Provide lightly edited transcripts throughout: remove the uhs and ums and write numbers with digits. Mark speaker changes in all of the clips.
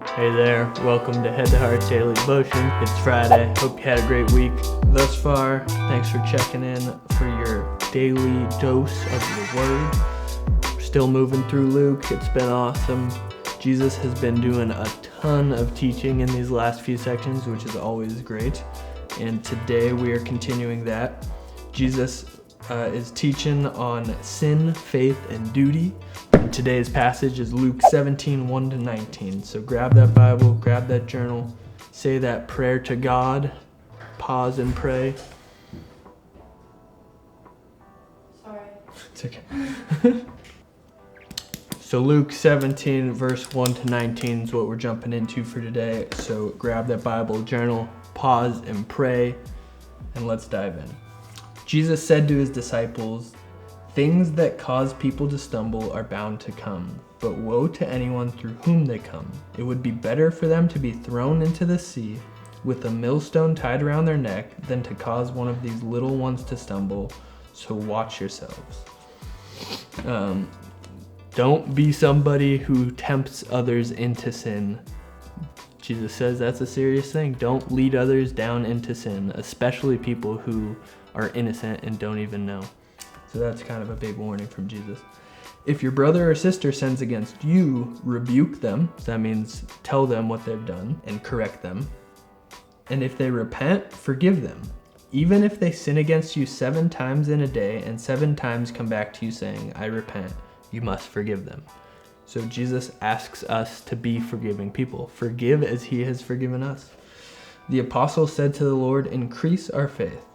Speaker 1: Hey there, welcome to Head to Heart Daily Devotion. It's Friday. Hope you had a great week thus far. Thanks for checking in for your daily dose of the Word. We're still moving through Luke. It's been awesome. Jesus has been doing a ton of teaching in these last few sections, which is always great. And today we are continuing that. Jesus is teaching on sin, faith, and duty. And today's passage is Luke 17, 1-19. So grab that Bible, grab that journal, say that prayer to God, pause and pray.
Speaker 2: Sorry.
Speaker 1: It's okay. So Luke 17, verse 1-19 is what we're jumping into for today. So grab that Bible, journal, pause, and pray, and let's dive in. Jesus said to his disciples, "Things that cause people to stumble are bound to come, but woe to anyone through whom they come. It would be better for them to be thrown into the sea with a millstone tied around their neck than to cause one of these little ones to stumble, so watch yourselves." Don't be somebody who tempts others into sin. Jesus says that's a serious thing. Don't lead others down into sin, especially people who are innocent and don't even know. So that's kind of a big warning from Jesus. If your brother or sister sins against you, rebuke them. So that means tell them what they've done and correct them. And if they repent, forgive them. Even if they sin against you 7 times in a day and 7 times come back to you saying, "I repent," you must forgive them. So Jesus asks us to be forgiving people. Forgive as he has forgiven us. The apostle said to the Lord, "Increase our faith."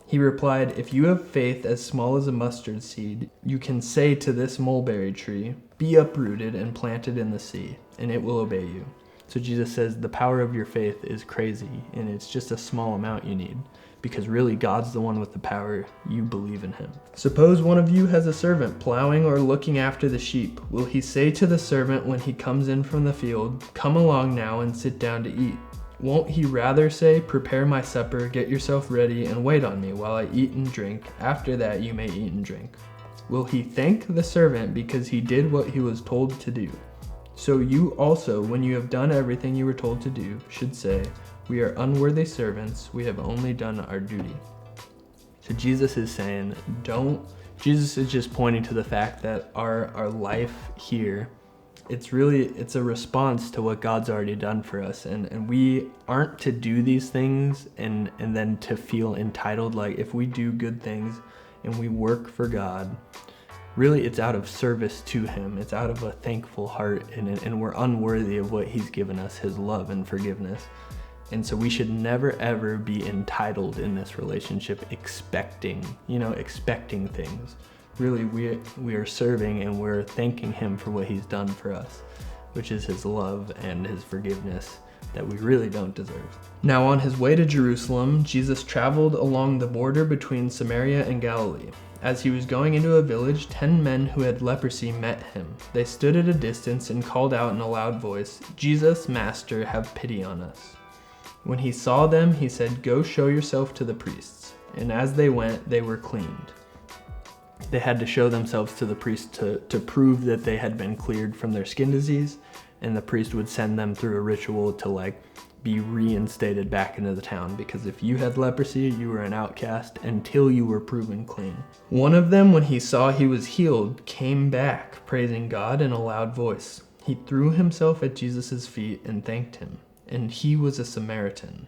Speaker 1: He replied, "If you have faith as small as a mustard seed, you can say to this mulberry tree, 'Be uprooted and planted in the sea,' and it will obey you." So Jesus says the power of your faith is crazy, and it's just a small amount you need, because really God's the one with the power. You believe in him. Suppose one of you has a servant plowing or looking after the sheep. Will he say to the servant when he comes in from the field, "Come along now and sit down to eat"? Won't he rather say, "Prepare my supper, get yourself ready, and wait on me while I eat and drink. After that you may eat and drink"? Will he thank the servant because he did what he was told to do? So you also, when you have done everything you were told to do, should say, "We are unworthy servants, we have only done our duty." So Jesus is saying, Jesus is just pointing to the fact that our life here, it's a response to what God's already done for us. And we aren't to do these things and then to feel entitled. Like if we do good things and we work for God, really it's out of service to him. It's out of a thankful heart, and we're unworthy of what he's given us, his love and forgiveness. And so we should never ever be entitled in this relationship, expecting things. Really, we are serving and we're thanking him for what he's done for us, which is his love and his forgiveness that we really don't deserve. Now on his way to Jerusalem, Jesus traveled along the border between Samaria and Galilee. As he was going into a village, 10 men who had leprosy met him. They stood at a distance and called out in a loud voice, "Jesus, Master, have pity on us." When he saw them, he said, "Go show yourself to the priests." And as they went, they were cleaned. They had to show themselves to the priest to prove that they had been cleared from their skin disease, and the priest would send them through a ritual to be reinstated back into the town, because if you had leprosy, you were an outcast until you were proven clean. One of them, when he saw he was healed, came back, praising God in a loud voice. He threw himself at Jesus' feet and thanked him, and he was a Samaritan.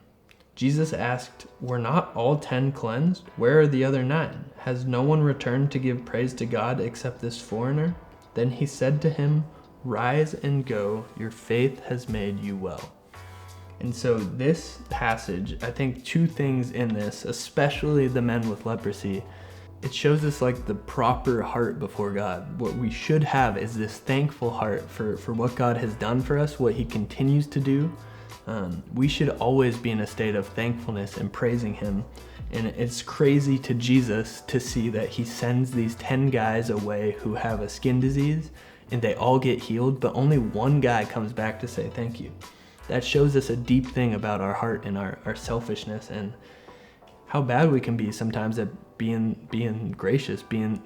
Speaker 1: Jesus asked, "Were not all 10 cleansed? Where are the other 9? Has no one returned to give praise to God except this foreigner?" Then he said to him, "Rise and go, your faith has made you well." And so this passage, I think 2 things in this, especially the men with leprosy, it shows us the proper heart before God. What we should have is this thankful heart for what God has done for us, what he continues to do. We should always be in a state of thankfulness and praising him. And it's crazy to Jesus to see that he sends these 10 guys away who have a skin disease, and they all get healed, but only one guy comes back to say thank you. That shows us a deep thing about our heart and our selfishness, and how bad we can be sometimes at being gracious, being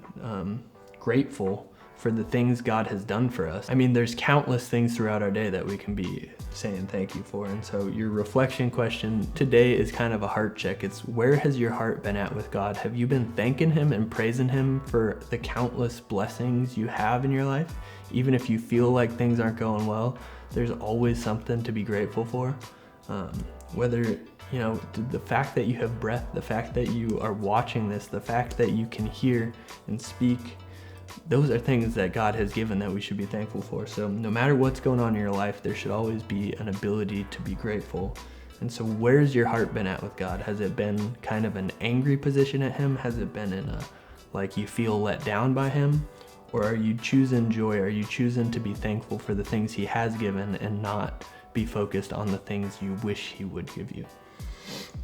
Speaker 1: grateful for the things God has done for us. I mean, there's countless things throughout our day that we can be saying thank you for. And so your reflection question today is kind of a heart check. It's, where has your heart been at with God? Have you been thanking him and praising him for the countless blessings you have in your life? Even if you feel like things aren't going well, there's always something to be grateful for. Whether, you know, the fact that you have breath, the fact that you are watching this, the fact that you can hear and speak, those are things that God has given that we should be thankful for. So no matter what's going on in your life, there should always be an ability to be grateful. And so where's your heart been at with God? Has it been kind of an angry position at him? Has it been in a, like, you feel let down by him? Or are you choosing joy? Are you choosing to be thankful for the things he has given and not be focused on the things you wish he would give you?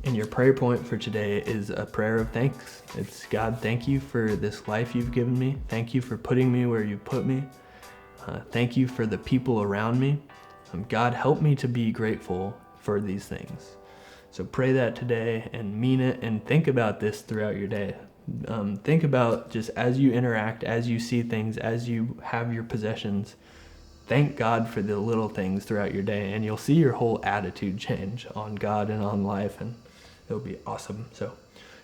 Speaker 1: And your prayer point for today is a prayer of thanks. It's, God, thank you for this life you've given me. Thank you for putting me where you put me. Thank you for the people around me. God, help me to be grateful for these things. So pray that today and mean it, and think about this throughout your day. Think about, just as you interact, as you see things, as you have your possessions, thank God for the little things throughout your day, and you'll see your whole attitude change on God and on life, and it'll be awesome. So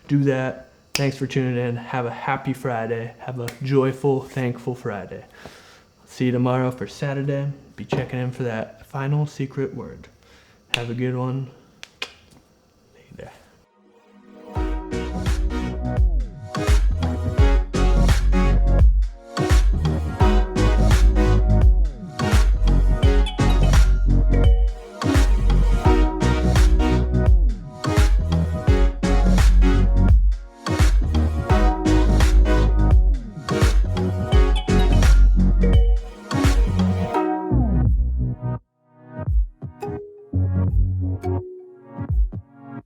Speaker 1: do that. Thanks for tuning in. Have a happy Friday. Have a joyful, thankful Friday. See you tomorrow for Saturday. Be checking in for that final secret word. Have a good one.